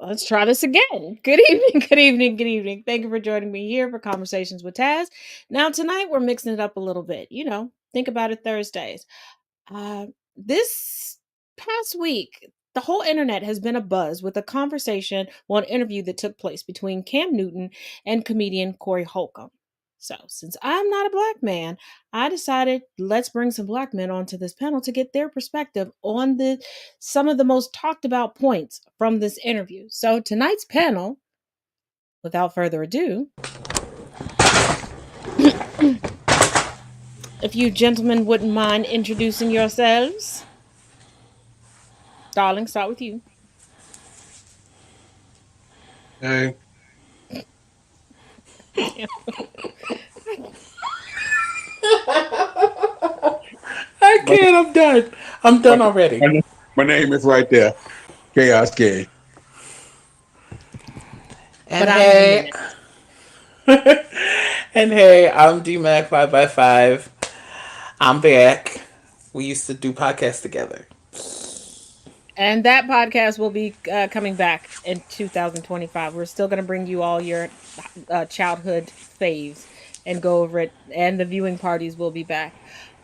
Let's try this again. Good evening, good evening, good evening. Thank you for joining me here for Conversations with Taz. Now, tonight we're mixing it up a little bit. Think about it Thursdays. This past week, the whole internet has been abuzz with a conversation, an interview that took place between Cam Newton and comedian Corey Holcomb. So, since I'm not a black man, I decided let's bring some black men onto this panel to get their perspective on the some of the most talked about points from this interview. So, tonight's panel, without further ado, if you gentlemen wouldn't mind introducing yourselves. Darling, start with you. Hey. I can't. I'm done. I'm done already. My name is right there. Chaos K. And hey. And hey, I'm DMAC 5x5. I'm back. We used to do podcasts together. And that podcast will be coming back in 2025. We're still going to bring you all your childhood faves and go over it, and the viewing parties will be back.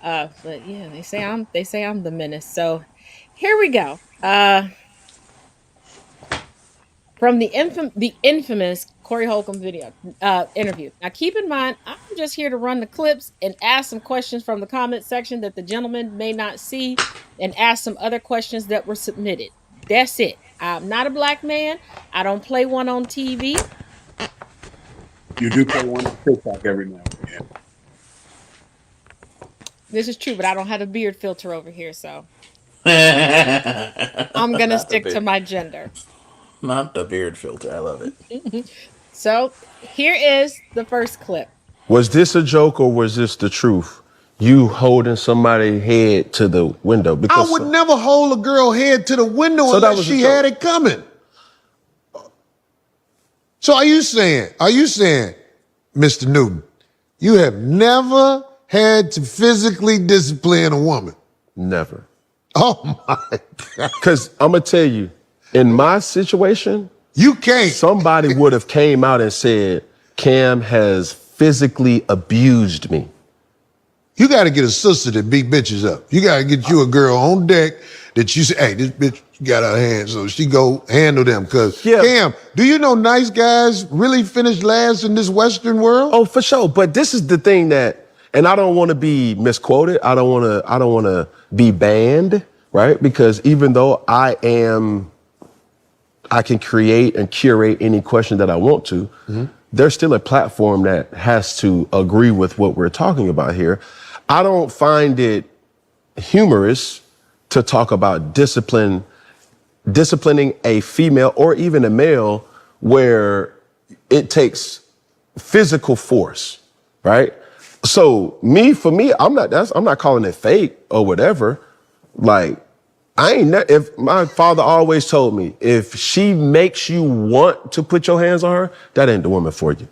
But yeah, they say I'm the menace. So here we go. From the infamous Corey Holcomb interview. Now, keep in mind, I'm just here to run the clips and ask some questions from the comment section that the gentleman may not see, and ask some other questions that were submitted. That's it. I'm not a black man. I don't play one on TV. You do play one on TikTok every now and then. This is true, but I don't have a beard filter over here, so I'm gonna stick to my gender. Not the beard filter. I love it. So here is the first clip. Was this a joke or was this the truth? You holding somebody's head to the window? Because I would never hold a girl head to the window unless she had it coming. So are you saying, Mr. Newton, you have never had to physically discipline a woman? Never. Oh my God. Because I'm going to tell you, in my situation, you can't. Somebody would have came out and said, Cam has physically abused me. You got to get a sister that beat bitches up. You got to get you a girl on deck that you say, hey, this bitch got her hands, so she go handle them. Because, Cam, do you know nice guys really finish last in this Western world? Oh, for sure. But this is the thing that, and I don't want to be misquoted. I don't want to be banned, right? Because even though I can create and curate any question that I want to, there's still a platform that has to agree with what we're talking about here. I don't find it humorous to talk about disciplining a female or even a male where it takes physical force, right? So for me, I'm not calling it fake or whatever. Like, if my father always told me, if she makes you want to put your hands on her, that ain't the woman for you.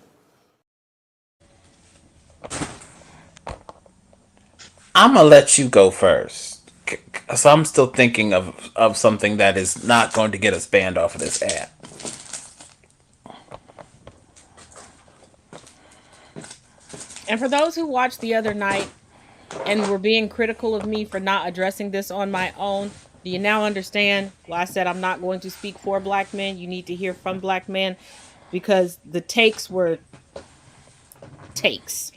I'm going to let you go first. So I'm still thinking of something that is not going to get us banned off of this app. And for those who watched the other night and were being critical of me for not addressing this on my own, do you now understand why I said I'm not going to speak for black men? You need to hear from black men, because the takes were takes.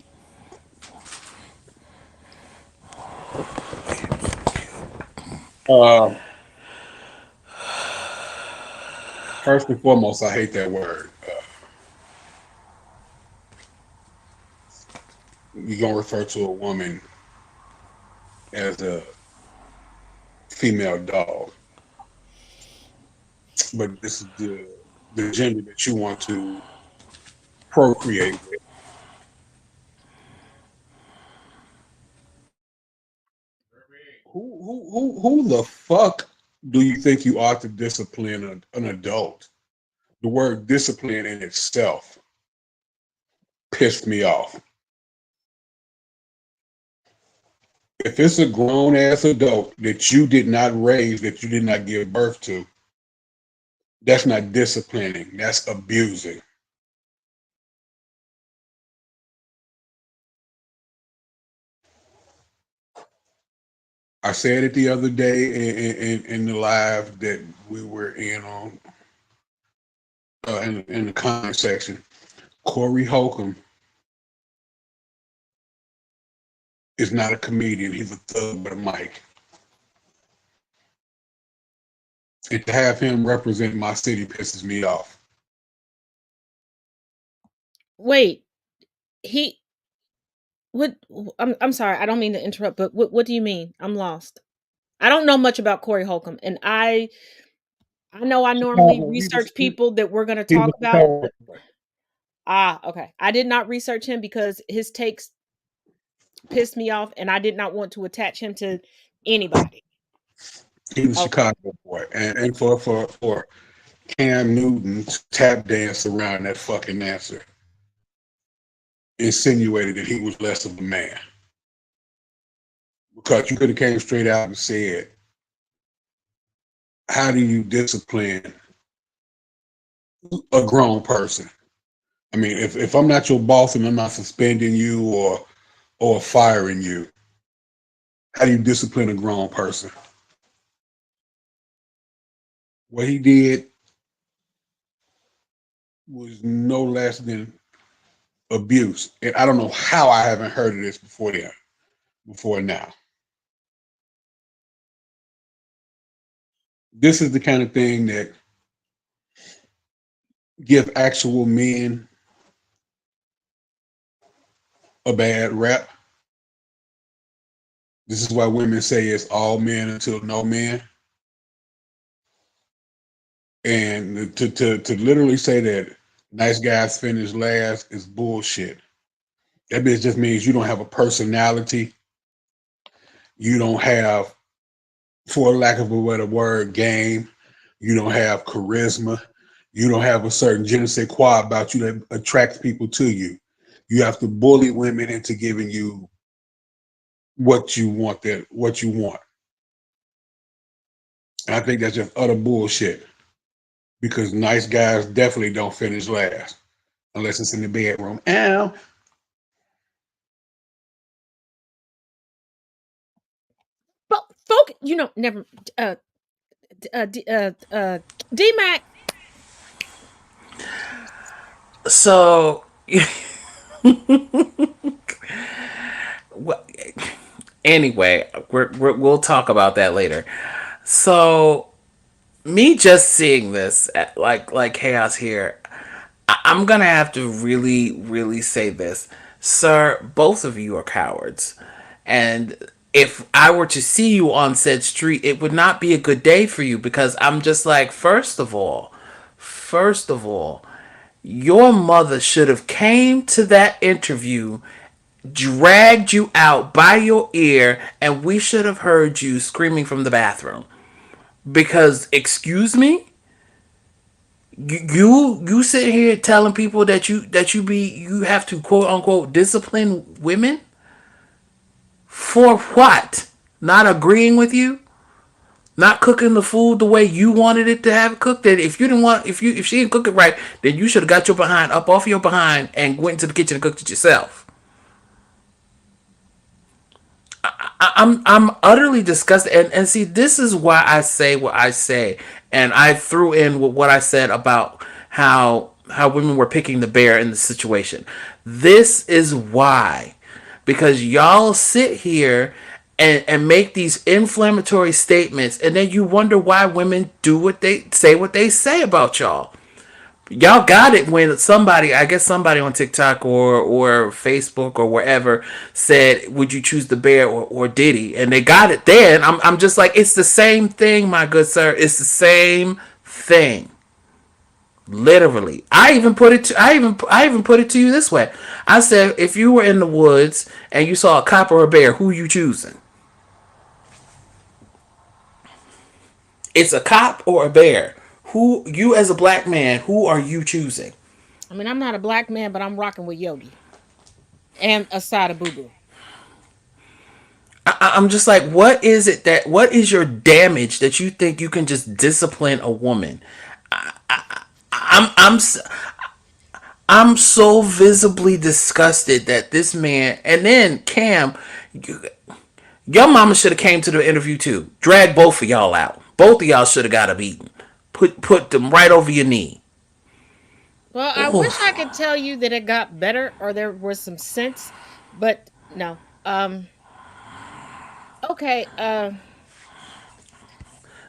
First and foremost, I hate that word. You're going to refer to a woman as a female dog. But this is the gender that you want to procreate with. Who the fuck do you think you ought to discipline an adult? The word discipline in itself pissed me off. If it's a grown ass adult that you did not raise, that you did not give birth to, That's not disciplining. That's abusing. I said it the other day in the live that we were in on in the comment section. Corey Holcomb is not a comedian. He's a thug with a mic. And to have him represent my city pisses me off. Wait, he what? I'm sorry. I don't mean to interrupt, but what do you mean? I'm lost. I don't know much about Corey Holcomb, and I know I normally Chicago, research people that we're going to he's talk a about. Chicago. Okay. I did not research him because his takes pissed me off, and I did not want to attach him to anybody. He's a Okay. Chicago boy. And for Cam Newton to tap dance around that fucking answer insinuated that he was less of a man. Because you could have came straight out and said, how do you discipline a grown person? I mean, if I'm not your boss and I'm not suspending you or firing you, how do you discipline a grown person? What he did was no less than abuse. And I don't know how I haven't heard of this before now. This is the kind of thing that give actual men a bad rap. This is why women say it's all men until no men. And to literally say that nice guys finish last is bullshit. That bitch just means you don't have a personality. You don't have, for lack of a better word, game. You don't have charisma. You don't have a certain je ne sais quoi about you that attracts people to you. You have to bully women into giving you what you want. And I think that's just utter bullshit. Because nice guys definitely don't finish last unless it's in the bedroom. Ow. But folk, never. D Mac. So, anyway, we'll talk about that later. So, me just seeing this, like chaos here, I'm gonna have to really, really say this, sir. Both of you are cowards, and if I were to see you on said street, it would not be a good day for you because I'm just like, first of all, your mother should have came to that interview, dragged you out by your ear, and we should have heard you screaming from the bathroom. Because, excuse me, you sit here telling people that you have to quote unquote discipline women for what? Not agreeing with you, not cooking the food the way you wanted it to have it cooked. That if you didn't want, if she didn't cook it right, then you should have got your behind up off your behind and went into the kitchen and cooked it yourself. I'm utterly disgusted, and see, this is why I say what I say, and I threw in what I said about how women were picking the bear in the situation. This is why, because y'all sit here and make these inflammatory statements, and then you wonder why women do what they say about y'all. Y'all got it when somebody, I guess somebody on TikTok or Facebook or wherever said, would you choose the bear or Diddy? And they got it then. I'm just like, it's the same thing, my good sir. It's the same thing. Literally. I even put it to you this way. I said, if you were in the woods and you saw a cop or a bear, who you choosing? It's a cop or a bear. Who, you as a black man, who are you choosing? I mean, I'm not a black man, but I'm rocking with Yogi and a side of Boo Boo. I'm just like, what is your damage that you think you can just discipline a woman? I'm I'm so visibly disgusted that this man, and then Cam, your mama should have came to the interview too. Drag both of y'all out. Both of y'all should have got a beating. Put them right over your knee. Well, I wish I could tell you that it got better or there was some sense, but no. Okay,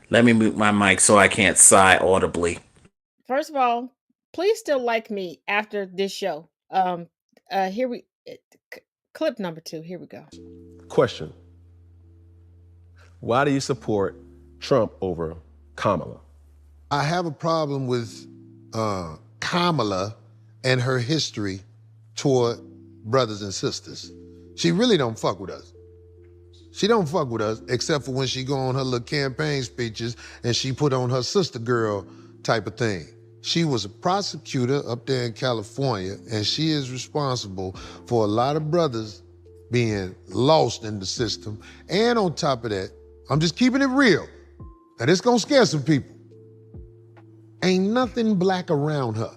Let me mute my mic so I can't sigh audibly. first of all, please still like me after this show. Here we clip number 2. Here we go. Question. Why do you support Trump over Kamala? I have a problem with Kamala and her history toward brothers and sisters. She really don't fuck with us. She don't fuck with us except for when she go on her little campaign speeches and she put on her sister girl type of thing. She was a prosecutor up there in California, and she is responsible for a lot of brothers being lost in the system. And on top of that, I'm just keeping it real. Now this gonna scare some people. Ain't nothing black around her.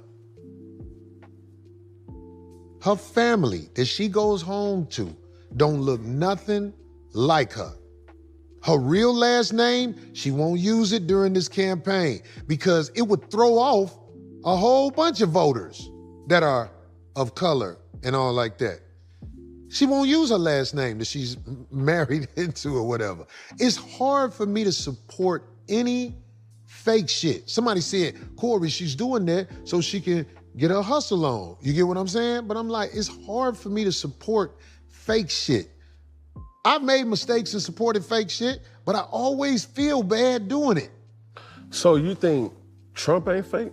Her family that she goes home to don't look nothing like her. Her real last name, she won't use it during this campaign because it would throw off a whole bunch of voters that are of color and all like that. She won't use her last name that she's married into or whatever. It's hard for me to support any fake shit. Somebody said, Corey, she's doing that so she can get her hustle on. You get what I'm saying? But I'm like, it's hard for me to support fake shit. I've made mistakes and supported fake shit, but I always feel bad doing it. So you think Trump ain't fake?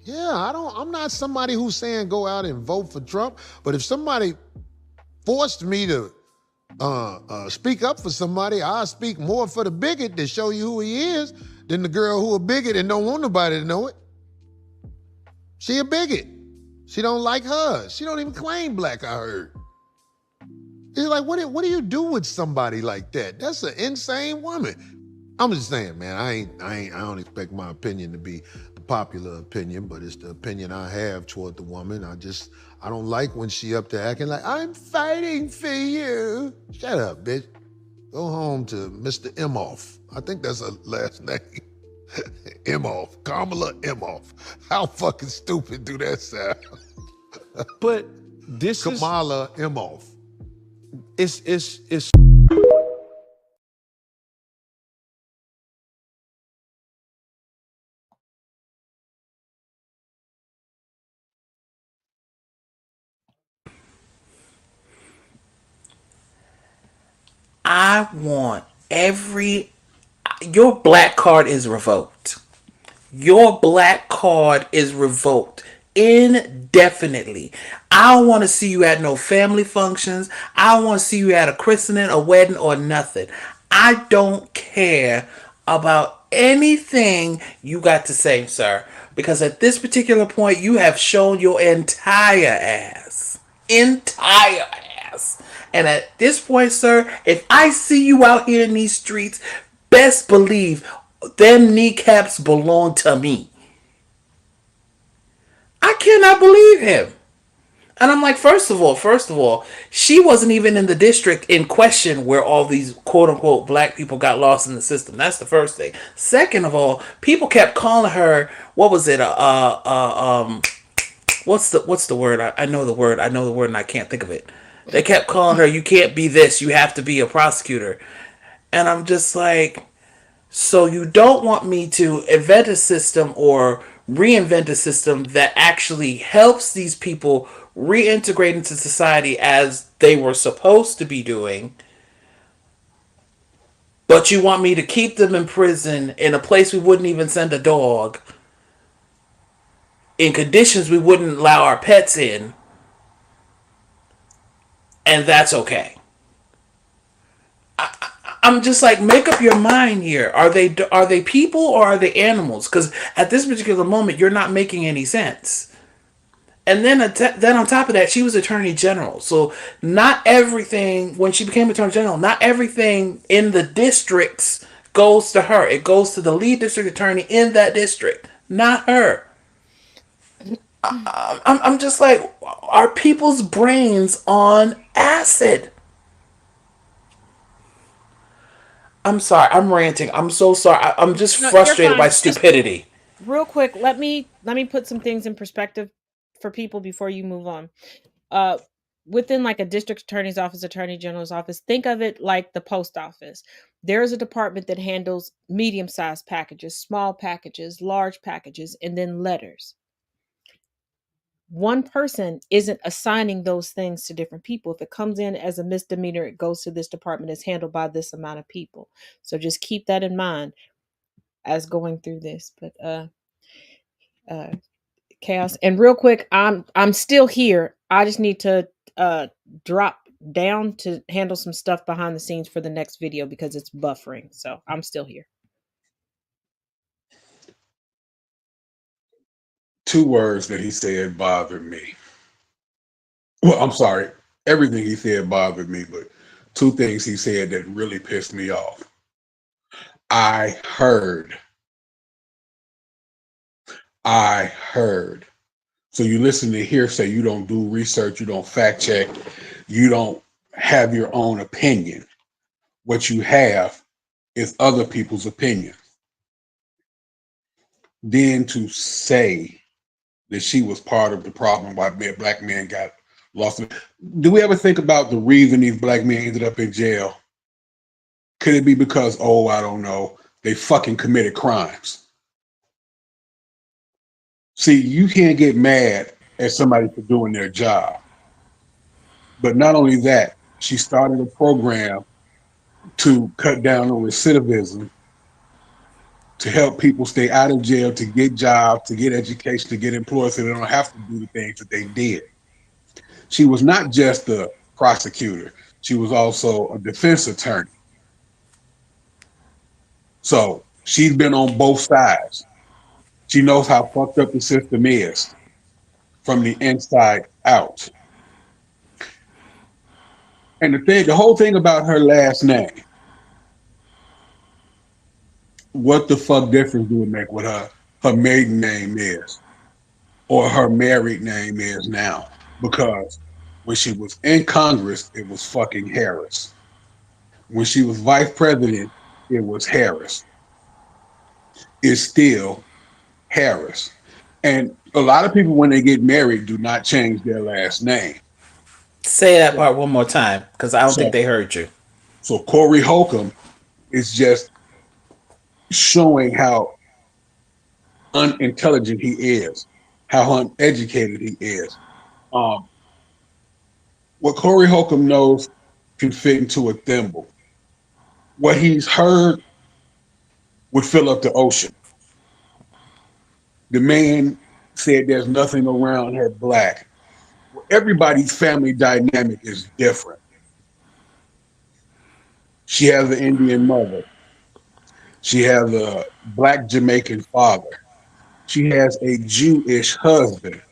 Yeah, I'm not somebody who's saying go out and vote for Trump, but if somebody forced me to speak up for somebody, I'll speak more for the bigot to show you who he is than the girl who a bigot and don't want nobody to know it. She a bigot. She don't like her. She don't even claim black, I heard. It's like, what do you do with somebody like that? That's an insane woman. I'm just saying, man, I don't expect my opinion to be the popular opinion, but it's the opinion I have toward the woman. I don't like when she up there acting like, I'm fighting for you. Shut up, bitch. Go home to Mr. Imhoff. I think that's her last name. Imhoff, Kamala Imhoff. How fucking stupid do that sound? But this Kamala Imhoff. It's I want your black card is revoked. Your black card is revoked indefinitely. I don't want to see you at no family functions. I don't want to see you at a christening, a wedding, or nothing. I don't care about anything you got to say, sir. Because at this particular point, you have shown your entire ass. Entire ass. And at this point, sir, if I see you out here in these streets, best believe them kneecaps belong to me. I cannot believe him. And I'm like, first of all, she wasn't even in the district in question where all these quote unquote black people got lost in the system. That's the first thing. Second of all, people kept calling her, what was it? What's the word? I know the word and I can't think of it. They kept calling her, you can't be this, you have to be a prosecutor. And I'm just like, so you don't want me to invent a system or reinvent a system that actually helps these people reintegrate into society as they were supposed to be doing, but you want me to keep them in prison in a place we wouldn't even send a dog, in conditions we wouldn't allow our pets in, and that's okay. I'm just like, make up your mind here. Are they people or are they animals? Because at this particular moment, you're not making any sense. And then on top of that, she was Attorney General. So not everything, when she became Attorney General, not everything in the districts goes to her. It goes to the lead district attorney in that district, not her. I'm just like, are people's brains on acid? I'm sorry. I'm ranting. I'm so sorry. I'm just No, you're frustrated by fine. Just stupidity. real quick, let me put some things in perspective for people before you move on. Uh Within like a district attorney's office, attorney general's office, think of it like the post office. There is a department that handles medium-sized packages, small packages, large packages, and then letters. One person isn't assigning those things to different people. If it comes in as a misdemeanor, it goes to this department, it's handled by this amount of people. So just keep that in mind as going through this. But uh chaos. And real quick, I'm still here. I just need to uh drop down to handle some stuff behind the scenes for the next video because it's buffering. So I'm still here. Two words that he said bothered me. Well, I'm sorry. Everything he said bothered me, but two things he said that really pissed me off. I heard. I heard. So you listen to hearsay, you don't do research, you don't fact check, you don't have your own opinion. What you have is other people's opinion. Then to say that she was part of the problem why black men got lost. Do we ever think about the reason these black men ended up in jail? Could it be because, oh, I don't know, they fucking committed crimes? See, you can't get mad at somebody for doing their job. But not only that, she started a program to cut down on recidivism, to help people stay out of jail, to get jobs, to get education, to get employed so they don't have to do the things that they did. She was not just a prosecutor, she was also a defense attorney. So she's been on both sides. She knows how fucked up the system is from the inside out. And the whole thing about her last name, what the fuck difference do it make what her maiden name is or her married name is now? Because when she was in Congress, it was fucking Harris. When she was vice president, it was Harris. It's still Harris. And a lot of people, when they get married, do not change their last name. Say that part one more time, because I don't think So, they heard you. so Corey Holcomb is just showing how unintelligent he is, how uneducated he is. Um, what Corey Holcomb knows can fit into a thimble. What he's heard would fill up the ocean. The man said there's nothing around her black. Well, everybody's family dynamic is different. She has an Indian mother. She has a black Jamaican father. She has a Jewish husband.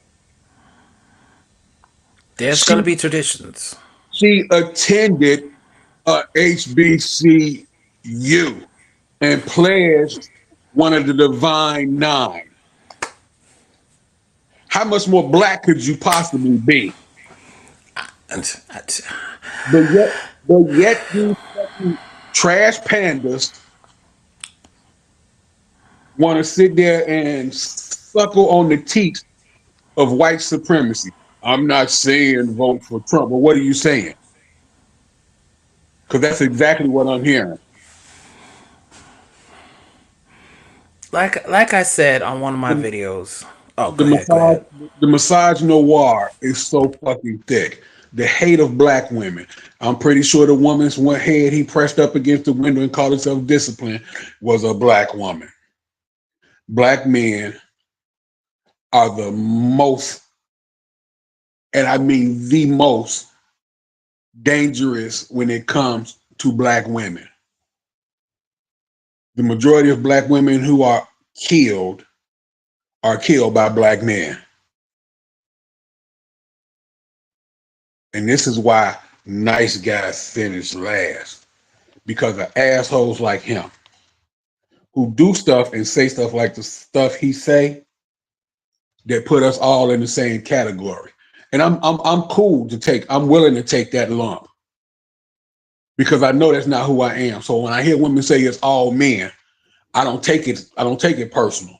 There's She gonna be traditions. she attended a HBCU and pledged one of the Divine Nine. How much more black could you possibly be? And But yet these fucking trash pandas want to sit there and suckle on the teats of white supremacy. I'm not saying vote for Trump, but what are you saying? Because that's exactly what I'm hearing. like I said on one of my The, videos. Oh, the go ahead. Go massage, ahead. the massage noir is so fucking thick. The hate of black women. I'm pretty sure the woman's one head he pressed up against the window and called himself disciplined was a black woman. Black men are the most, and I mean the most dangerous when it comes to black women. The majority of black women who are killed by black men. And this is why nice guys finish last. Because of assholes like him who do stuff and say stuff like the stuff he say that put us all in the same category. And I'm cool to take. I'm willing to take that lump because I know that's not who I am. So when I hear women say it's all men, I don't take it. I don't take it personal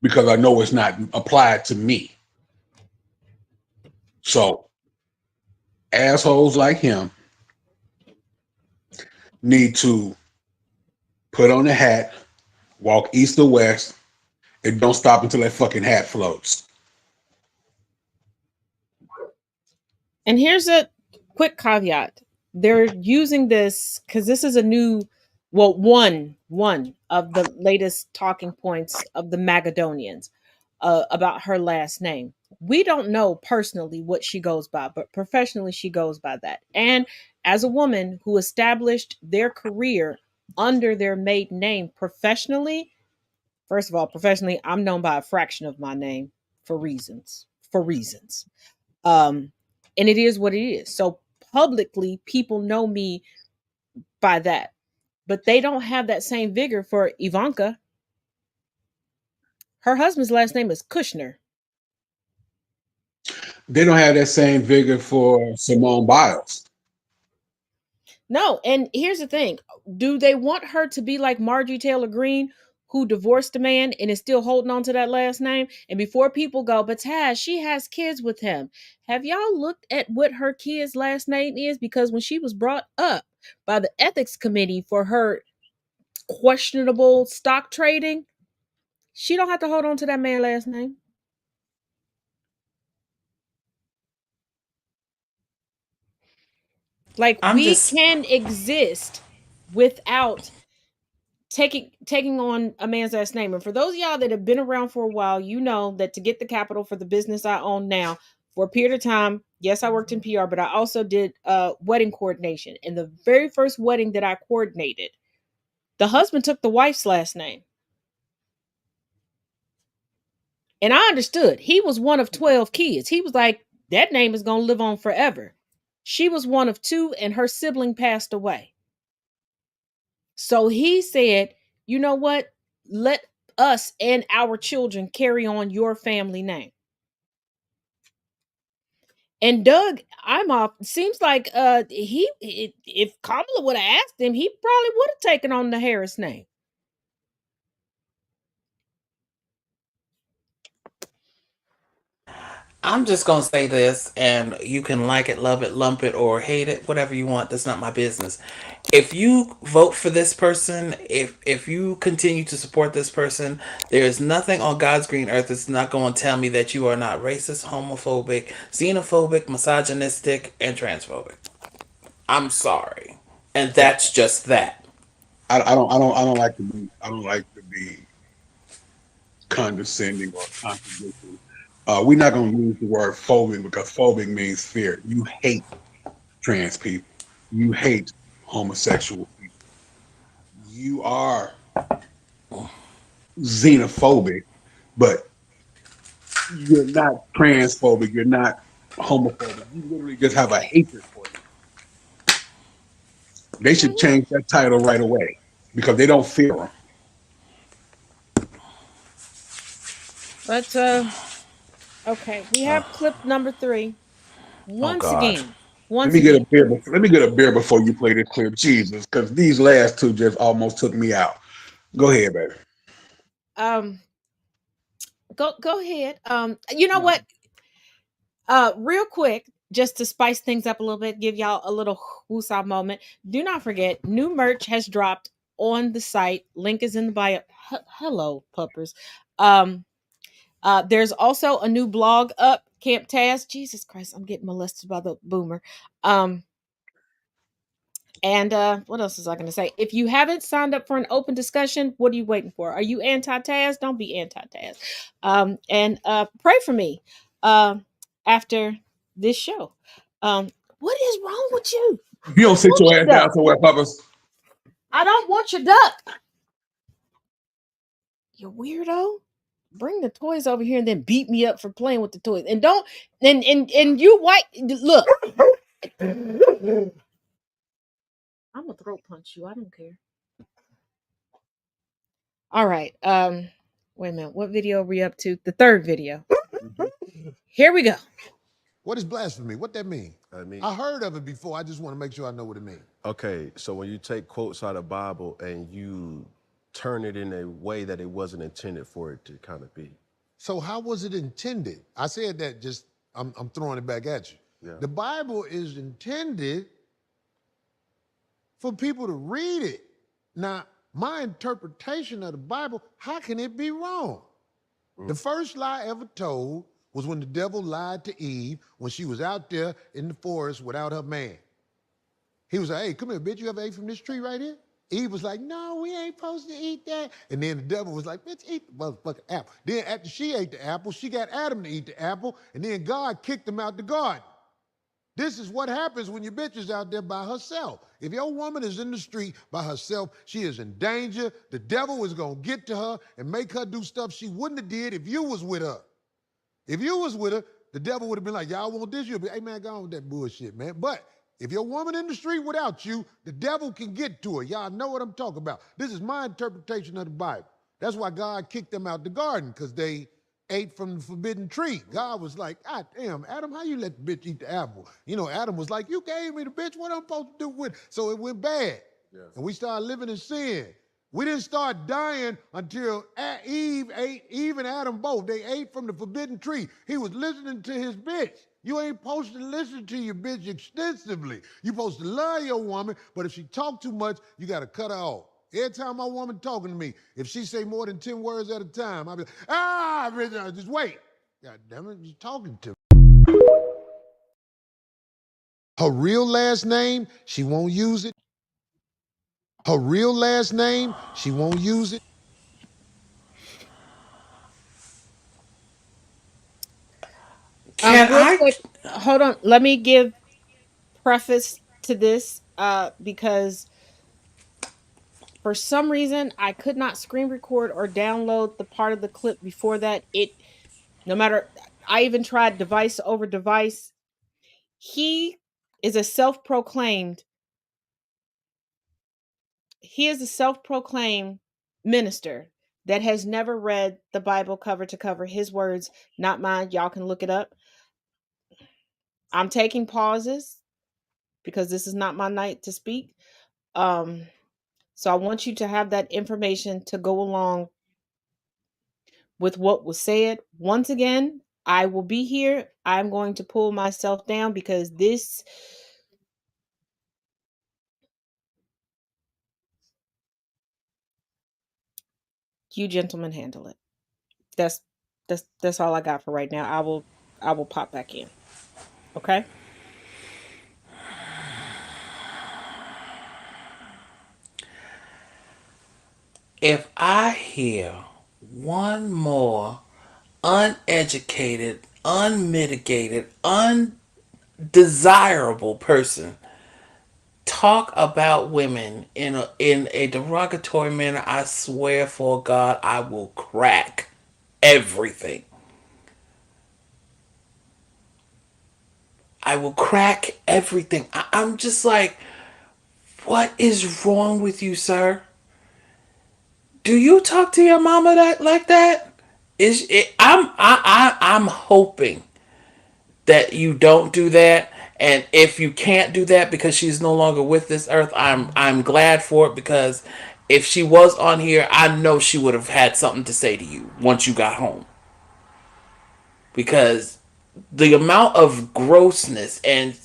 because I know it's not applied to me. So assholes like him need to put on a hat, walk east or west, and don't stop until that fucking hat floats. And here's a quick caveat. They're using this because this is a new, well, one of the latest talking points of the Magadonians about her last name. We don't know personally what she goes by, but professionally she goes by that. And as a woman who established their career under their maiden name professionally, first of all, professionally, I'm known by a fraction of my name for reasons. For reasons. Um, and it is what it is. So publicly, people know me by that, but they don't have that same vigor for Ivanka. Her husband's last name is Kushner. They don't have that same vigor for Simone Biles. No, and here's the thing: do they want her to be like Marjorie Taylor Greene, who divorced a man and is still holding on to that last name? And before people go, but Taz, she has kids with him. Have y'all looked at what her kid's last name is? Because when she was brought up by the ethics committee for her questionable stock trading, she don't have to hold on to that man's last name. Like I'm we just can exist without taking on a man's last name. And for those of y'all that have been around for a while, you know that to get the capital for the business I own now, for a period of time, yes, I worked in PR, but I also did wedding coordination. And the very first wedding that I coordinated, the husband took the wife's last name. And I understood. He was one of 12 kids. He was like, that name is going to live on forever. She was one of two, and her sibling passed away. So he said, you know what? Let us and our children carry on your family name. And Doug Imhoff seems like if Kamala would have asked him, he probably would have taken on the Harris name. I'm just gonna say this, and you can like it, love it, lump it, or hate it, whatever you want. That's not my business. If you vote for this person, if you continue to support this person, there is nothing on God's green earth that's not going to tell me that you are not racist, homophobic, xenophobic, misogynistic, and transphobic. I'm sorry, and that's just that. I don't like to be condescending or contradictory. We're not going to use the word phobic because phobic means fear. You hate trans people. You hate homosexual people. You are xenophobic, but you're not transphobic. You're not homophobic. You literally just have a hatred for them. They should change that title right away because they don't fear them. But okay, we have clip number 3. Oh Once God. again, once again. Let me get a beer before you play this clip, Jesus, because these last two just almost took me out. Go ahead, baby. Um, go ahead. You know No. what? Real quick, just to spice things up a little bit, give y'all a little woosah moment. Do not forget, new merch has dropped on the site. Link is in the bio. Hello, puppers. Um, there's also a new blog up, Camp Taz. Jesus Christ, I'm getting molested by the boomer. Um, and what else is I going to say? If you haven't signed up for an open discussion, what are you waiting for? Are you anti-Taz? Don't be anti-Taz. And pray for me after this show. What is wrong with you? You I don't don't sit want your your ass down duck. somewhere, Puppers. I don't want your duck. You weirdo. Bring the toys over here and then beat me up for playing with the toys. And don't and you white look. I'm gonna throat punch you. I don't care. All right. Wait a minute. What video are we up to? The third video. Here we go. What is blasphemy? What that mean? I heard of it before. I just want to make sure I know what it means. Okay, so when you take quotes out of the Bible and you turn it in a way that it wasn't intended for it to kind of be. So how was it intended? I said that just, I'm throwing it back at you. Yeah. The Bible is intended for people to read it. Now, my interpretation of the Bible, how can it be wrong? The first lie ever told was when the devil lied to Eve when she was out there in the forest without her man. He was like, hey, come here, bitch, you ever ate from this tree right here? Eve was like, no, we ain't supposed to eat that. And then the devil was like, bitch, eat the motherfucking apple. Then after she ate the apple, she got Adam to eat the apple, and then God kicked him out the garden. This is what happens when your bitch is out there by herself. If your woman is in the street by herself, she is in danger. The devil is gonna get to her and make her do stuff she wouldn't have did if you was with her. If you was with her, the devil would have been like, y'all want this? You'll be, hey man, go on with that bullshit, man. But if your woman in the street without you, the devil can get to her. Y'all know what I'm talking about. This is my interpretation of the Bible. That's why God kicked them out the garden, because they ate from the forbidden tree. God was like, God damn, Adam, how you let the bitch eat the apple? You know, Adam was like, you gave me the bitch, what am I supposed to do with it? So it went bad. Yeah. And we started living in sin. We didn't start dying until Eve and Adam both. They ate from the forbidden tree. He was listening to his bitch. You ain't supposed to listen to your bitch extensively. You're supposed to love your woman, but if she talk too much, you got to cut her off. Every time my woman talking to me, if she say more than 10 words at a time, I'll be like, bitch, just wait. God damn it, you're talking to me. Her real last name, she won't use it. Her real last name, she won't use it. Real quick, hold on. Let me give preface to this because for some reason I could not screen record or download the part of the clip before that. No matter, I even tried device over device. He is a self-proclaimed minister that has never read the Bible cover to cover. His words, not mine. Y'all can look it up. I'm taking pauses because this is not my night to speak. So I want you to have that information to go along with what was said. Once again, I will be here. I'm going to pull myself down because this, you gentlemen handle it. That's all I got for right now. I will pop back in. Okay? If I hear one more uneducated, unmitigated, undesirable person talk about women in a derogatory manner, I swear for God, I will crack everything. I will crack everything. I'm just like, what is wrong with you, sir? Do you talk to your mama like that? I'm hoping that you don't do that. And if you can't do that because she's no longer with this earth, I'm glad for it, because if she was on here, I know she would have had something to say to you once you got home. Because the amount of grossness and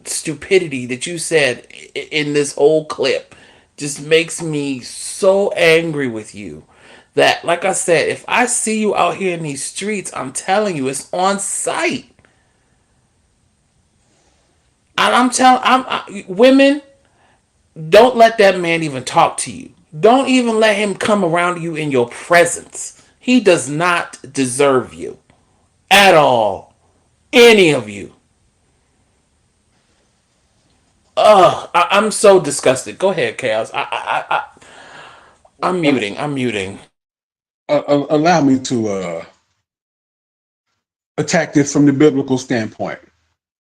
stupidity that you said in this whole clip just makes me so angry with you that, like I said, if I see you out here in these streets, I'm telling you, it's on sight. And women, don't let that man even talk to you. Don't even let him come around you in your presence. He does not deserve you at all. Any of you. Ugh, I'm so disgusted. Go ahead, Chaos. I'm muting. I'm muting. Allow me to attack this from the biblical standpoint,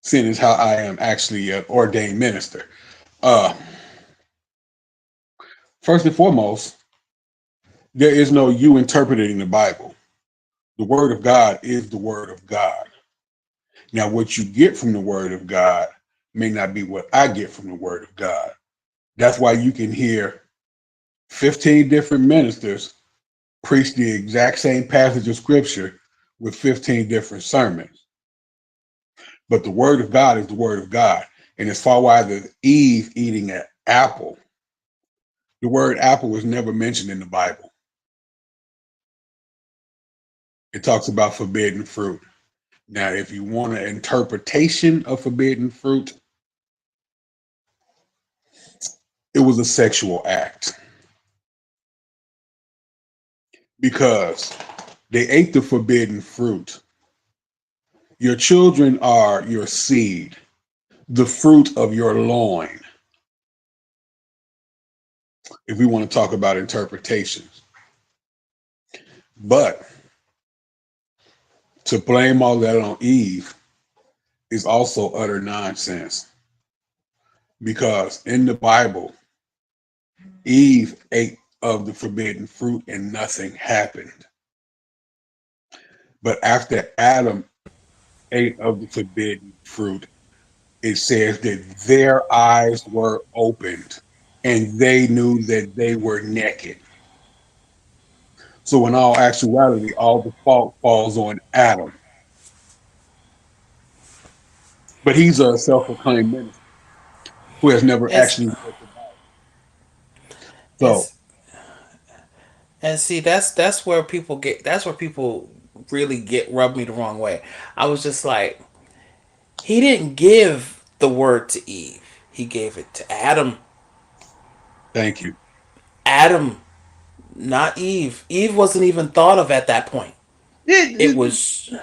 seeing as how I am actually an ordained minister. First and foremost, There is no you interpreting the Bible. The Word of God is the Word of God. Now, what you get from the Word of God may not be what I get from the Word of God. That's why you can hear 15 different ministers preach the exact same passage of Scripture with 15 different sermons. But the Word of God is the Word of God. And as far as Eve eating an apple, the word apple was never mentioned in the Bible. It talks about forbidden fruit. Now, if you want an interpretation of forbidden fruit, it was a sexual act because they ate the forbidden fruit. Your children are your seed, the fruit of your loin, if we want to talk about interpretations. But to blame all that on Eve is also utter nonsense because in the Bible, Eve ate of the forbidden fruit and nothing happened. But after Adam ate of the forbidden fruit, it says that their eyes were opened and they knew that they were naked. So, in all actuality, all the fault falls on Adam. But he's a self proclaimed minister who has never It's actually read the Bible. So, it's and see that's where people really get rub me the wrong way. I was just like, he didn't give the word to Eve. He gave it to Adam. thank you. Adam, not Eve. Eve wasn't even thought of at that point. It It, was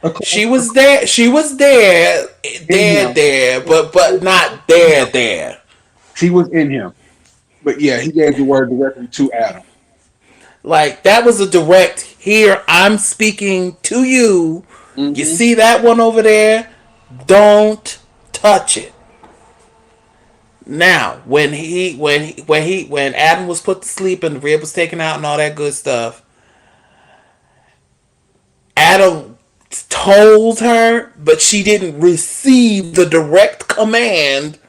according, she was there. She was there, in him, but not in him. there. She was in him. But yeah, he gave the word directly to Adam. Like that was a direct. Here, I'm speaking to you. You Hmm. see that one over there? Don't touch it. Now, when Adam was put to sleep and the rib was taken out and all that good stuff, Adam told her, but she didn't receive the direct command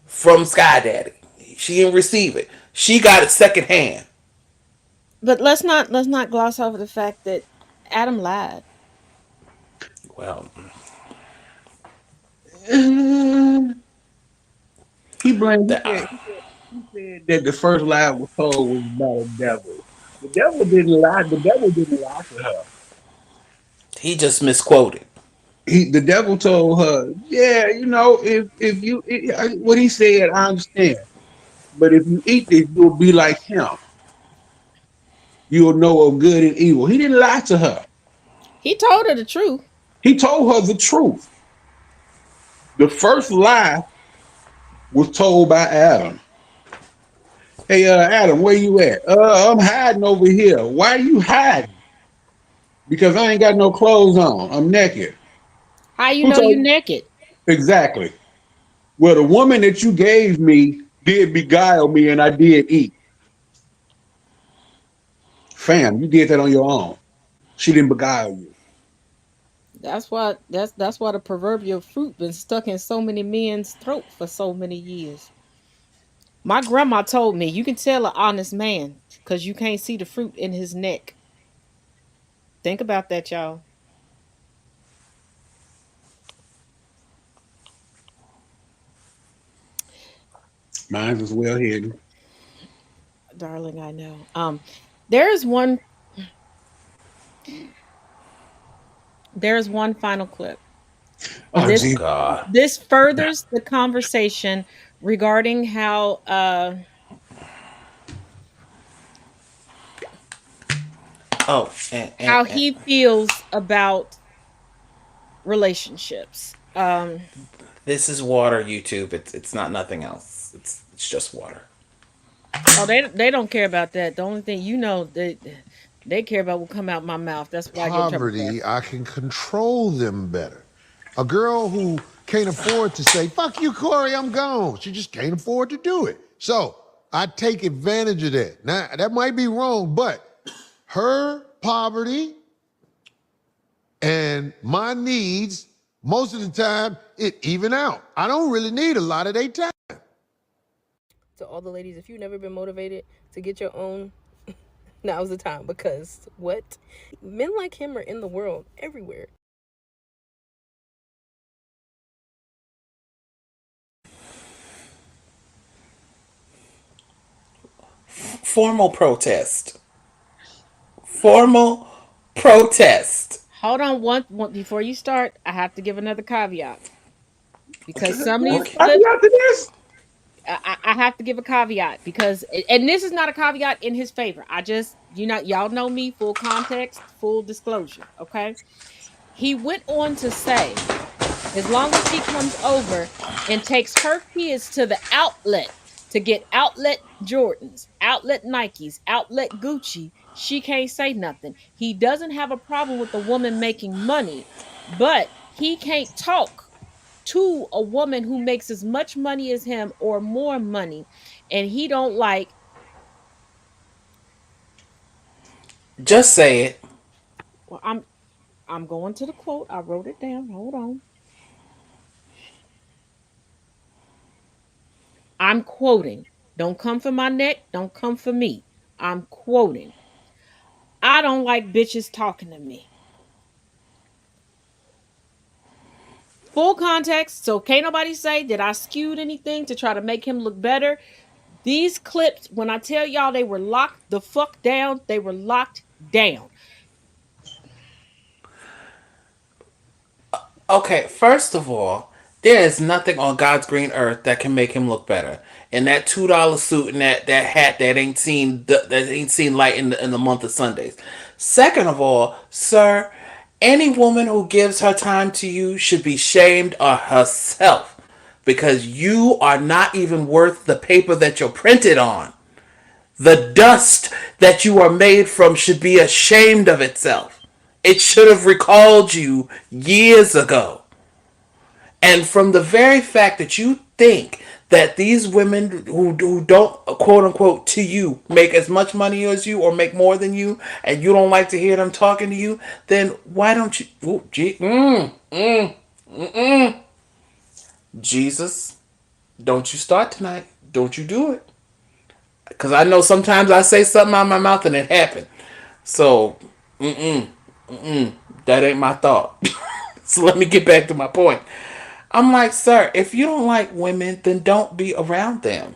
from Sky Daddy. She didn't receive it. She got it secondhand. But let's not gloss over the fact that Adam lied. Well, He blamed. that He said that the first lie was told was about the devil. The devil didn't lie. The devil didn't lie to her. he just misquoted. The devil told her, "Yeah, if you what he said, I understand. But if you eat this, you'll be like him. You'll know of good and evil." He didn't lie to her. He told her the truth. He told her the truth. The first lie was told by Adam. Hey, Adam, where you at? I'm hiding over here. Why are you hiding? Because I ain't got no clothes on. I'm naked. How you Who know you told you? naked? Exactly. Well, the woman that you gave me did beguile me and I did eat. Fam, you did that on your own. She didn't beguile you. That's why the proverbial fruit been stuck in so many men's throat for so many years. My grandma told me you can tell an honest man because you can't see the fruit in his neck. Think about that, y'all. Mine's as well hidden. Darling, I know. There is one there is one final clip. Oh, Oh This gee. God. this furthers the conversation regarding Oh, how he feels about relationships. this is water. YouTube. It's not nothing else. It's just water. Oh, they don't care about that. The only thing they care about will come out my mouth. That's why I get in trouble for that. Poverty, I can control them better. A girl who can't afford to say, fuck you, Corey, I'm gone. She just can't afford to do it. So I take advantage of that. Now, that might be wrong, but her poverty and my needs, most of the time, it even out. I don't really need a lot of their time. To all the ladies, if you've never been motivated to get your own, now's the time, because what? Men like him are in the world everywhere. Formal protest. Formal protest. Hold on, one before you start. I have to give another caveat because some of these Okay. clips, After this, I have to give a caveat because, and this is not a caveat in his favor. I just, y'all know me, full context, full disclosure. Okay. He went on to say, as long as she comes over and takes her kids to the outlet to get outlet Jordans, outlet Nikes, outlet Gucci, she can't say nothing. He doesn't have a problem with the woman making money, but he can't talk to a woman who makes as much money as him or more money, and he don't like. Just say it. Well, I'm going to the quote. I wrote it down. Hold on. I'm quoting. Don't come for my neck. Don't come for me. I'm quoting. I don't like bitches talking to me. Full context. So can't nobody say that I skewed anything to try to make him look better. These clips, when I tell y'all they were locked the fuck down, they were locked down. Okay, first of all, there is nothing on God's green earth that can make him look better. And that $2 suit and that hat that ain't seen light in the month of Sundays. Second of all, sir, any woman who gives her time to you should be shamed of herself because you are not even worth the paper that you're printed on. The dust that you are made from should be ashamed of itself. It should have recalled you years ago. And from the very fact that you think that these women who don't, quote unquote, to you, make as much money as you or make more than you, and you don't like to hear them talking to you, then why don't you. Jesus, don't you start tonight. Don't you do it. Because I know sometimes I say something out of my mouth and it happened. So, that ain't my thought. So let me get back to my point. I'm like, sir, if you don't like women, then don't be around them.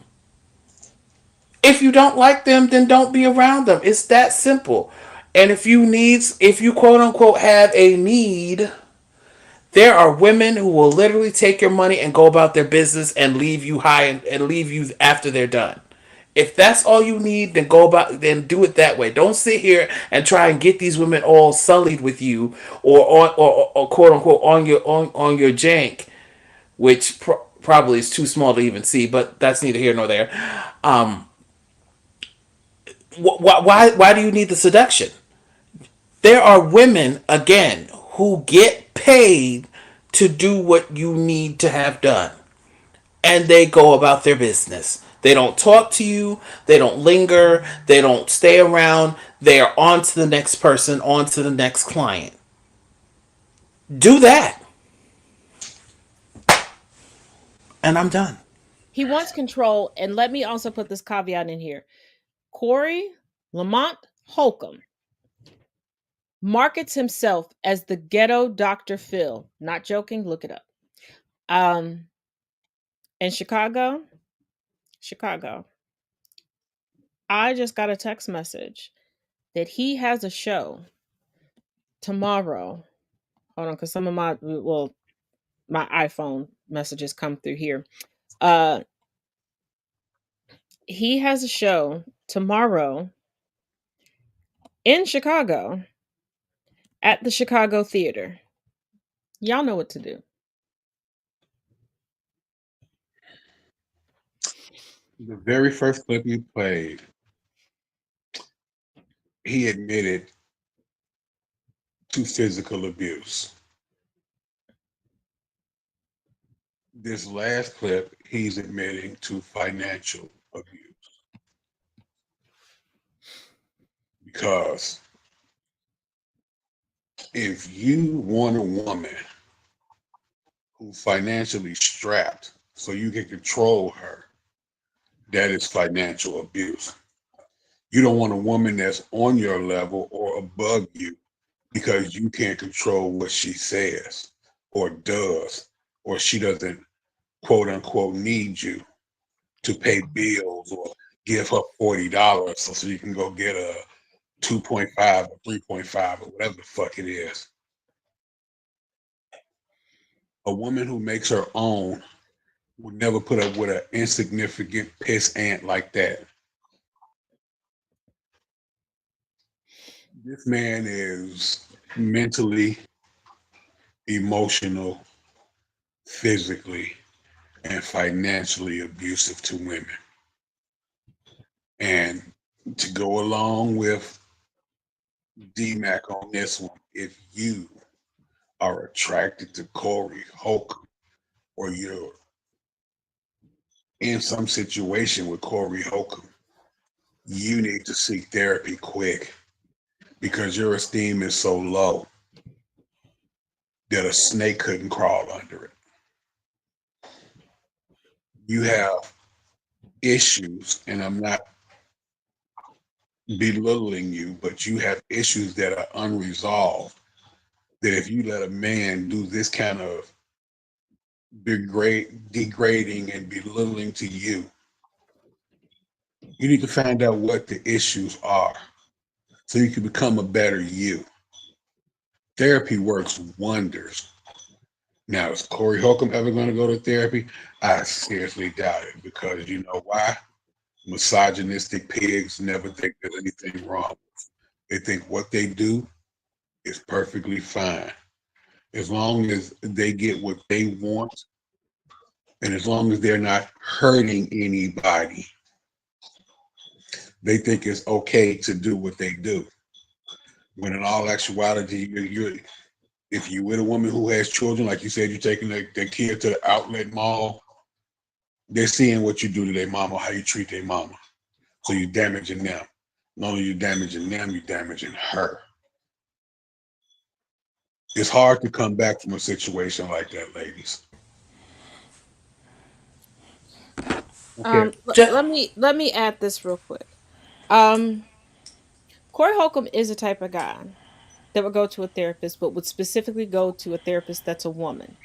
If you don't like them, then don't be around them. It's that simple. And if you quote unquote have a need, there are women who will literally take your money and go about their business and leave you high and leave you after they're done. If that's all you need, then do it that way. Don't sit here and try and get these women all sullied with you or quote unquote on your jank, which probably is too small to even see, but that's neither here nor there. Why do you need the seduction? There are women, again, who get paid to do what you need to have done, and they go about their business. They don't talk to you, they don't linger, they don't stay around, they are on to the next person, on to the next client. Do that. And I'm done. He wants control, and let me also put this caveat in here. Corey Lamont Holcomb markets himself as the ghetto Dr. Phil. Not joking, look it up. In Chicago, I just got a text message that he has a show tomorrow. Hold on, because some of my iPhone messages come through here. Uh he has a show tomorrow in Chicago at the Chicago Theater. Y'all know what to do. the very first clip you played, he admitted to physical abuse. This last clip, he's admitting to financial abuse. Because if you want a woman who's financially strapped so you can control her, that is financial abuse. You don't want a woman that's on your level or above you because you can't control what she says or does, or she doesn't quote unquote need you to pay bills or give her $40 so you can go get a 2.5 or 3.5 or whatever the fuck it is. A woman who makes her own would never put up with an insignificant piss ant like that. This man is mentally, emotional, physically, and financially abusive to women. And to go along with DMAC on this one, if you are attracted to Corey Holcomb or you're in some situation with Corey Holcomb, you need to seek therapy quick because your esteem is so low that a snake couldn't crawl under it. You have issues, and I'm not belittling you, but you have issues that are unresolved. That if you let a man do this kind of degrading and belittling to you, you need to find out what the issues are so you can become a better you. Therapy works wonders. Now, is Corey Holcomb ever going to go to therapy? I seriously doubt it because you know why? Misogynistic pigs never think there's anything wrong. They think what they do is perfectly fine. As long as they get what they want and as long as they're not hurting anybody, they think it's okay to do what they do. When in all actuality, if you with a woman who has children, like you said, you're taking their kid to the outlet mall, they're seeing what you do to their mama, how you treat their mama. So you're damaging them. Not only you're damaging them, you're damaging her. It's hard to come back from a situation like that, ladies. Okay. Let me add this real quick. Um, Corey Holcomb is a type of guy that would go to a therapist, but would specifically go to a therapist that's a woman.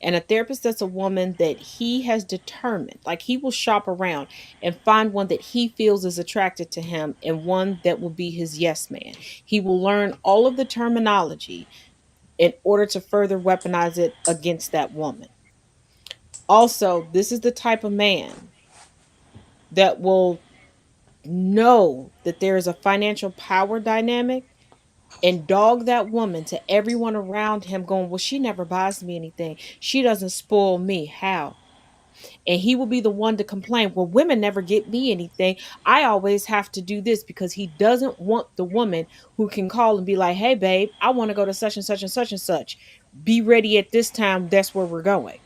And a therapist that's a woman that he has determined, like he will shop around and find one that he feels is attracted to him and one that will be his yes man. He will learn all of the terminology in order to further weaponize it against that woman. Also, this is the type of man that will know that there is a financial power dynamic and dog that woman to everyone around him, going, well, she never buys me anything. She doesn't spoil me. How? And he will be the one to complain, well, women never get me anything. I always have to do this because he doesn't want the woman who can call and be like, hey, babe, I want to go to such and such and such and such. Be ready at this time. That's where we're going.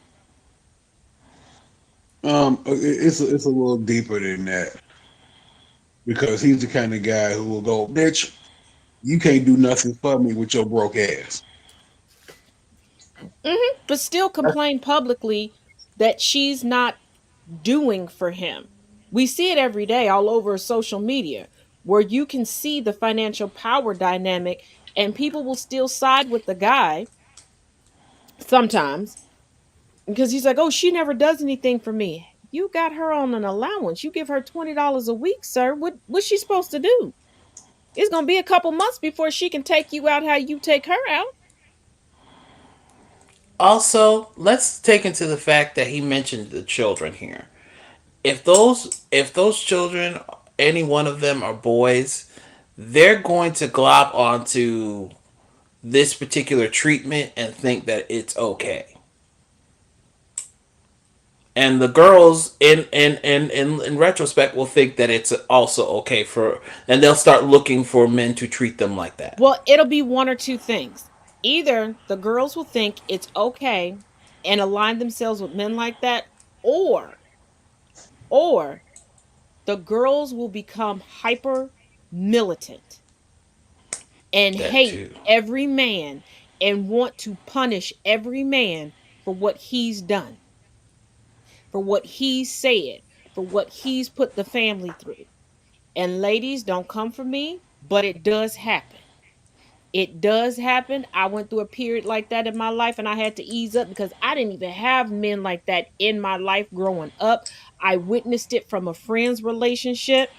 It's a little deeper than that because he's the kind of guy who will go, bitch, you can't do nothing for me with your broke ass. But still complain publicly that she's not doing for him. We see it every day all over social media where you can see the financial power dynamic and people will still side with the guy sometimes because he's like, oh, she never does anything for me. You got her on an allowance. You give her $20 a week, sir. What's she supposed to do? It's gonna be a couple months before she can take you out how you take her out. Also, let's take into the fact that he mentioned the children here. If those children, any one of them are boys, they're going to glop onto this particular treatment and think that it's okay. And the girls in retrospect will think that it's also okay for, and they'll start looking for men to treat them like that. Well, it'll be one or two things. Either the girls will think it's okay and align themselves with men like that, or or the girls will become hyper militant and That hate too. every man and want to punish every man for what he's done, for what he's said, for what he's put the family through. And ladies, don't come for me, but it does happen. It does happen. I went through a period like that in my life and I had to ease up because I didn't even have men like that in my life growing up. I witnessed it from a friend's relationship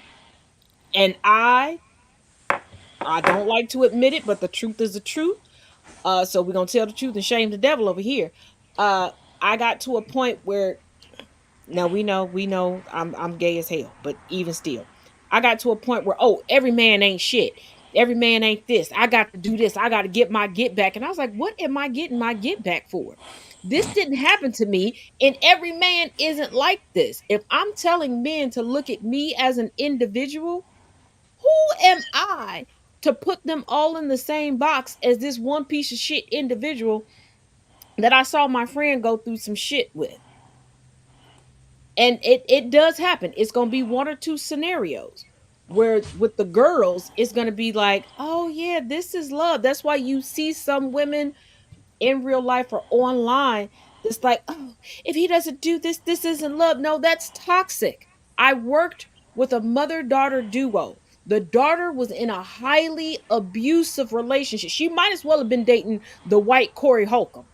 and I don't like to admit it, but the truth is the truth. So we're gonna tell the truth and shame the devil over here. Uh, I got to a point where now we know I'm gay as hell, but even still, I got to a point where every man ain't shit. Every man ain't this. I got to do this. I got to get my get back. And I was like, what am I getting my get back for? This didn't happen to me, and every man isn't like this. If I'm telling men to look at me as an individual, who am I to put them all in the same box as this one piece of shit individual that I saw my friend go through some shit with? And it does happen. It's going to be one or two scenarios where with the girls it's going to be like, "Oh yeah, this is love." That's why you see some women in real life or online that's like, "Oh, if he doesn't do this, this isn't love." No, that's toxic. I worked with a mother-daughter duo. The daughter was in a highly abusive relationship. She might as well have been dating the white Corey Holcomb.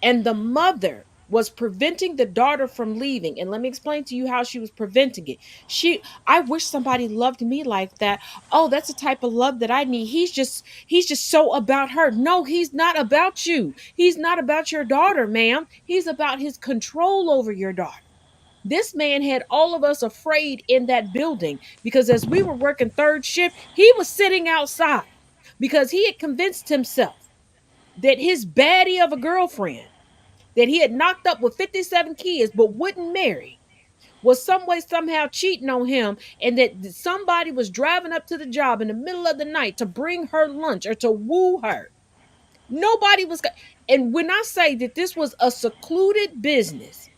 And the mother was preventing the daughter from leaving. And let me explain to you how she was preventing it. I wish somebody loved me like that. Oh, that's the type of love that I need. He's just so about her. No, he's not about you. He's not about your daughter, ma'am. He's about his control over your daughter. This man had all of us afraid in that building because as we were working third shift, he was sitting outside because he had convinced himself that his baddie of a girlfriend that he had knocked up with 57 kids but wouldn't marry was some way somehow cheating on him, and that somebody was driving up to the job in the middle of the night to bring her lunch or to woo her. Nobody was and when I say that this was a secluded business,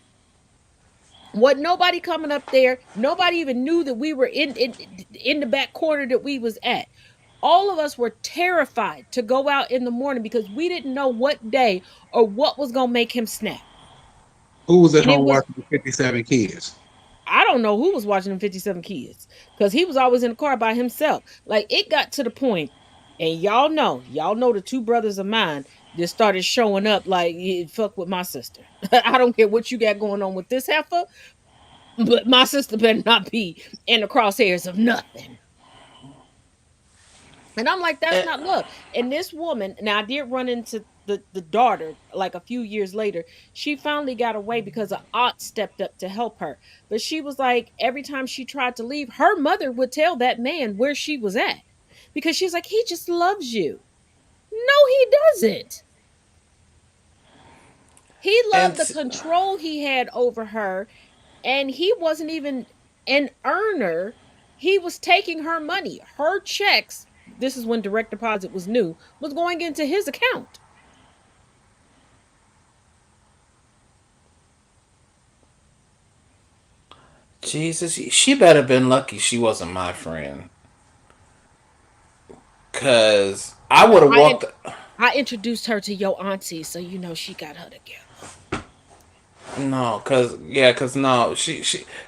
what nobody coming up there, nobody even knew that we were in the back corner that we was at. All of us were terrified to go out in the morning because we didn't know what day or what was going to make him snap. Who was at And it home was, watching the 57 kids? I don't know who was watching them 57 kids because he was always in the car by himself. Like it got to the point, and y'all know the two brothers of mine just started showing up like, "Yeah, fuck with my sister." I don't care what you got going on with this heifer, but my sister better not be in the crosshairs of nothing. And I'm like, that's And, not love. And this woman, now I did run into the daughter like a few years later. She finally got away because a aunt stepped up to help her. But she was like, every time she tried to leave, her mother would tell that man where she was at. Because she's like, he just loves you. No, he doesn't. He loved the and control he had over her, and he wasn't even an earner. He was taking her money. Her checks, this is when direct deposit was new, was going into his account. Jesus, she better been lucky she wasn't my friend. Cause I would Well, have walked. I introduced her to your auntie, so you know she got her together. No, cause yeah, cause no,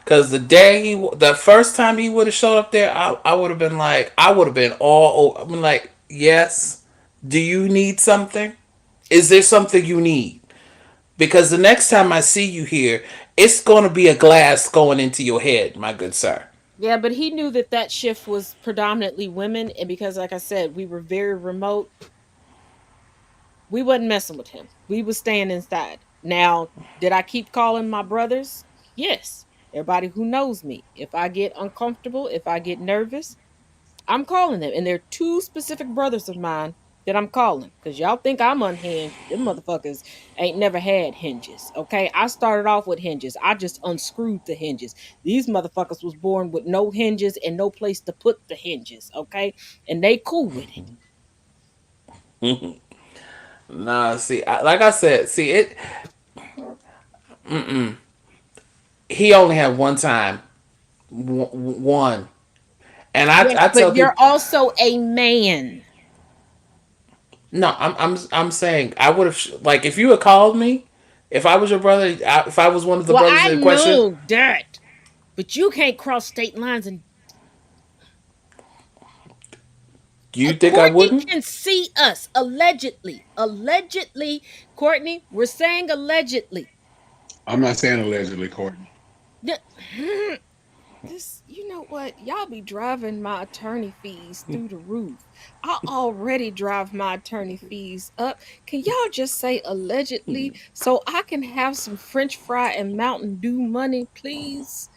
cause the first time he would have showed up there, I would have been like, I would have been all, I mean, like, yes, do you need something? Is there something you need? Because the next time I see you here, it's going to be a glass going into your head, my good sir. Yeah, but he knew that that shift was predominantly women, and because, like I said, we were very remote, we wasn't messing with him. We was staying inside. Now, did I keep calling my brothers? Yes. Everybody who knows me, if I get uncomfortable, if I get nervous, I'm calling them. And there are two specific brothers of mine that I'm calling because y'all think I'm unhinged. Them motherfuckers ain't never had hinges. Okay. I started off with hinges. I just unscrewed the hinges. These motherfuckers was born with no hinges and no place to put the hinges. Okay. And they cool with it. Nah, see, like I said, see it. He only had one time, one, and Yes, I but tell you're people, also a man. No, I'm saying I would have like if you had called me, if I was your brother, if I was one of the Well, brothers I in question, know that, but you can't cross state lines, and you think I Courtney wouldn't? can see us allegedly. Allegedly, Courtney, we're saying allegedly. I'm not saying allegedly, Courtney. N- This, you know what? Y'all be driving my attorney fees through the roof. I already drive my attorney fees up. Can y'all just say allegedly so I can have some French fry and Mountain Dew money, please?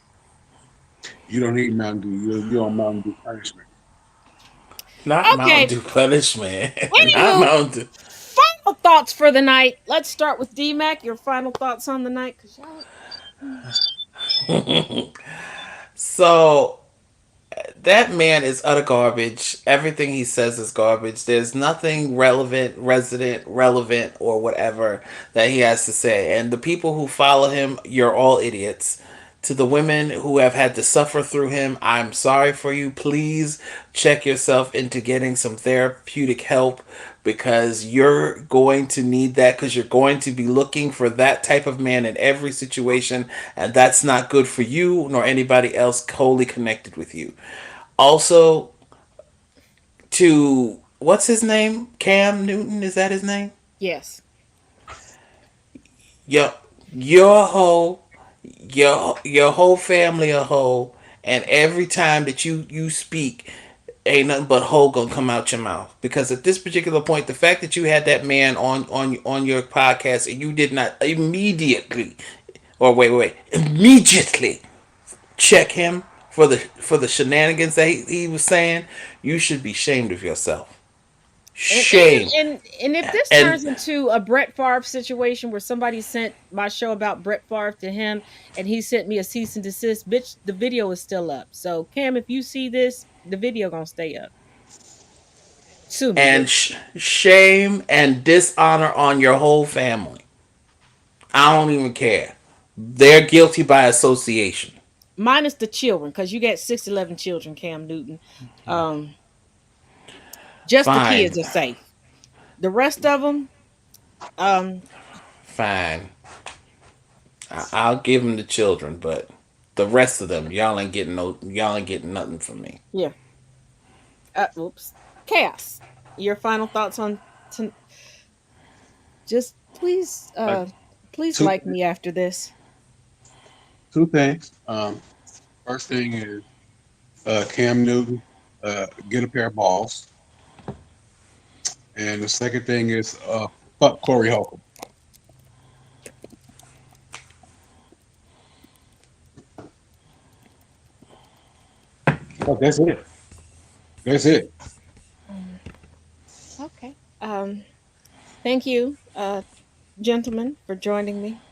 You don't need Mountain Dew. You on Mountain Dew punishment. Not Mountain Okay. Dew punishment. Not Anywho, Mountain final thoughts for the night. Let's start with DMAC. Your final thoughts on the night, cause y'all. Dew. So that man is utter garbage. Everything he says is garbage. There's nothing relevant, resident, relevant, or whatever that he has to say. And the people who follow him, you're all idiots. To the women who have had to suffer through him, I'm sorry for you. Please check yourself into getting some therapeutic help because you're going to need that because you're going to be looking for that type of man in every situation, and that's not good for you nor anybody else wholly connected with you. Also, to what's his name? Cam Newton, is that his name? Yes. Your your whole your whole family a whole, and every time that you speak, ain't nothing but whole gonna come out your mouth. Because at this particular point, the fact that you had that man on your podcast and you did not immediately, or wait, immediately check him for the shenanigans that he was saying, you should be ashamed of yourself. And and Shame. and and if this And turns into a Brett Favre situation where somebody sent my show about Brett Favre to him and he sent me a cease and desist, bitch, the video is still up. So Cam, if you see this, the video gonna stay up. Sue me, bitch. shame and dishonor on your whole family. I don't even care. They're guilty by association. Minus the children, because you got 611 children, Cam Newton. Um, just the kids Fine. are safe. The rest of them, um, Fine. I'll give them the children, but the rest of them, y'all ain't getting nothing from me. yeah. Oops. Chaos. Your final thoughts on just please Like please two like me after this. two things. First thing is Cam Newton, get a pair of balls, and the second thing is fuck Corey Holcomb. Fuck, that's it. That's it. Um, okay. Thank you, gentlemen, for joining me.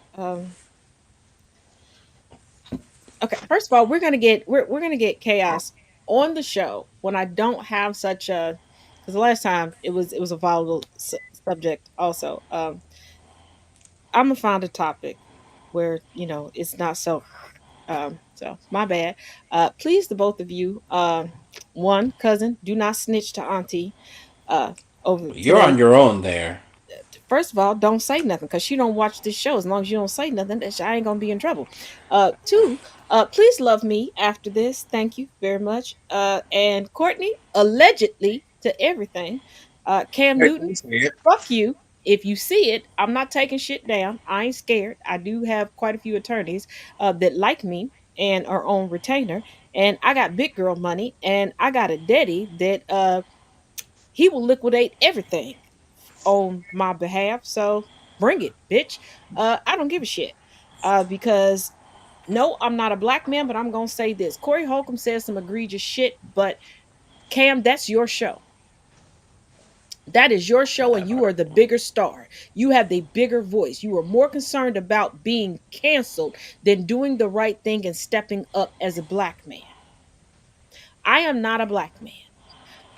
Okay, first of all, we're gonna get chaos on the show when I don't have such a, because the last time it was a volatile subject also. I'm gonna find a topic where it's not so. So my bad. Please, the both of you. One cousin, do not snitch to auntie. Uh, over You're today. on your own there. First of all, don't say nothing because she don't watch this show. As long as you don't say nothing, I ain't gonna be in trouble. Two, please love me after this. Thank you very much. And Courtney, allegedly to everything. Cam Hey, Newton, don't say it. fuck you. If you see it, I'm not taking shit down. I ain't scared. I do have quite a few attorneys that like me and are on retainer. And I got big girl money, and I got a daddy that he will liquidate everything on my behalf. So bring it, bitch. I don't give a shit. Because no, I'm not a black man, but I'm gonna say this. Corey Holcomb says some egregious shit, but Cam, that's your show. That is your show, and you are the bigger star. You have the bigger voice. You are more concerned about being canceled than doing the right thing and stepping up as a black man. I am not a black man.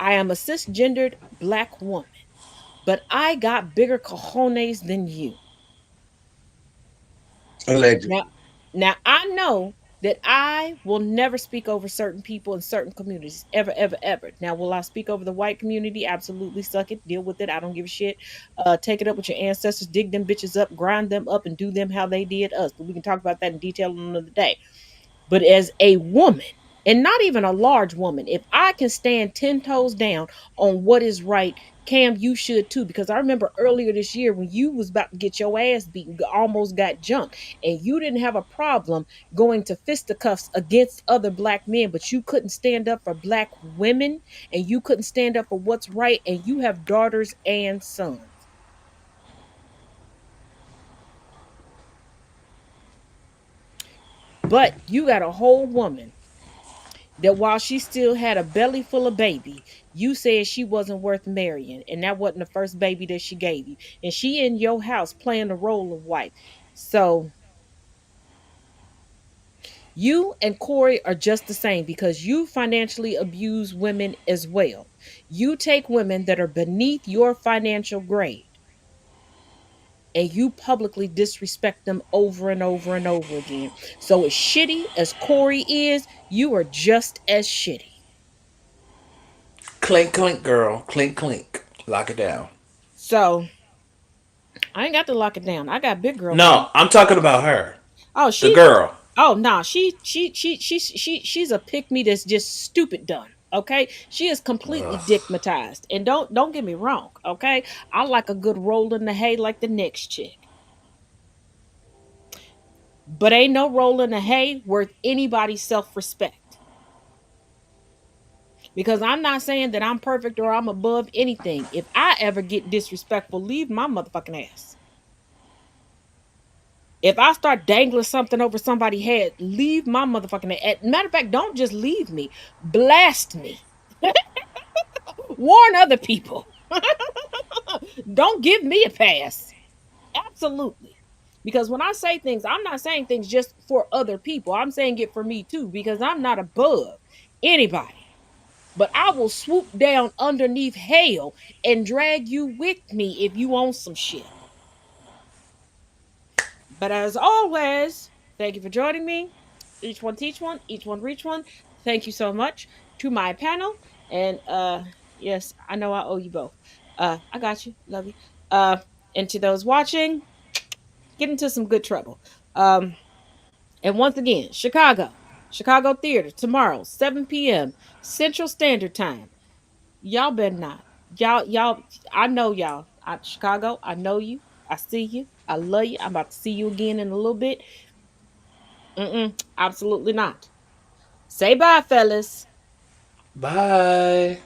I am a cisgendered black woman, but I got bigger cojones than you. Now, Allegedly. now I know that I will never speak over certain people in certain communities, ever, ever, ever. Now, will I speak over the white community? Absolutely. Suck it, deal with it. I don't give a shit. Take it up with your ancestors, dig them bitches up, grind them up, and do them how they did us. But we can talk about that in detail another day. But as a woman, and not even a large woman, if I can stand 10 toes down on what is right, Cam, you should too. Because I remember earlier this year when you was about to get your ass beaten, almost got jumped, and you didn't have a problem going to fisticuffs against other black men, but you couldn't stand up for black women, and you couldn't stand up for what's right, and you have daughters and sons. But you got a whole woman that while she still had a belly full of baby, you said she wasn't worth marrying, and that wasn't the first baby that she gave you. And she in your house playing the role of wife. So you and Corey are just the same because you financially abuse women as well. You take women that are beneath your financial grade and you publicly disrespect them over and over and over again. So as shitty as Corey is, you are just as shitty. Clink, clink, girl. Clink, clink. Lock it down. So I ain't got to lock it down. I got big girl money. No, I'm talking about her. Oh, The she. girl. Oh, nah. She's a pick me that's just stupid done. Okay, she is completely Ugh. dickmatized, and don't get me wrong. Okay, I like a good roll in the hay like the next chick, but ain't no roll in the hay worth anybody's self respect. Because I'm not saying that I'm perfect or I'm above anything. If I ever get disrespectful, leave my motherfucking ass. If I start dangling something over somebody's head, leave my motherfucking head. Matter of fact, don't just leave me. Blast me. Warn other people. Don't give me a pass. Absolutely. Because when I say things, I'm not saying things just for other people. I'm saying it for me too, because I'm not above anybody. But I will swoop down underneath hell and drag you with me if you own some shit. But as always, thank you for joining me. Each one teach one, each one reach one. Thank you so much to my panel. And yes, I know I owe you both. I got you. Love you. Uh and to those watching, get into some good trouble. And once again, Chicago Theater tomorrow, 7 p.m. Central Standard Time. Y'all better not. Y'all, I know y'all. Chicago, I know you. I see you. I love you. I'm about to see you again in a little bit. Absolutely not. Say bye, fellas. Bye.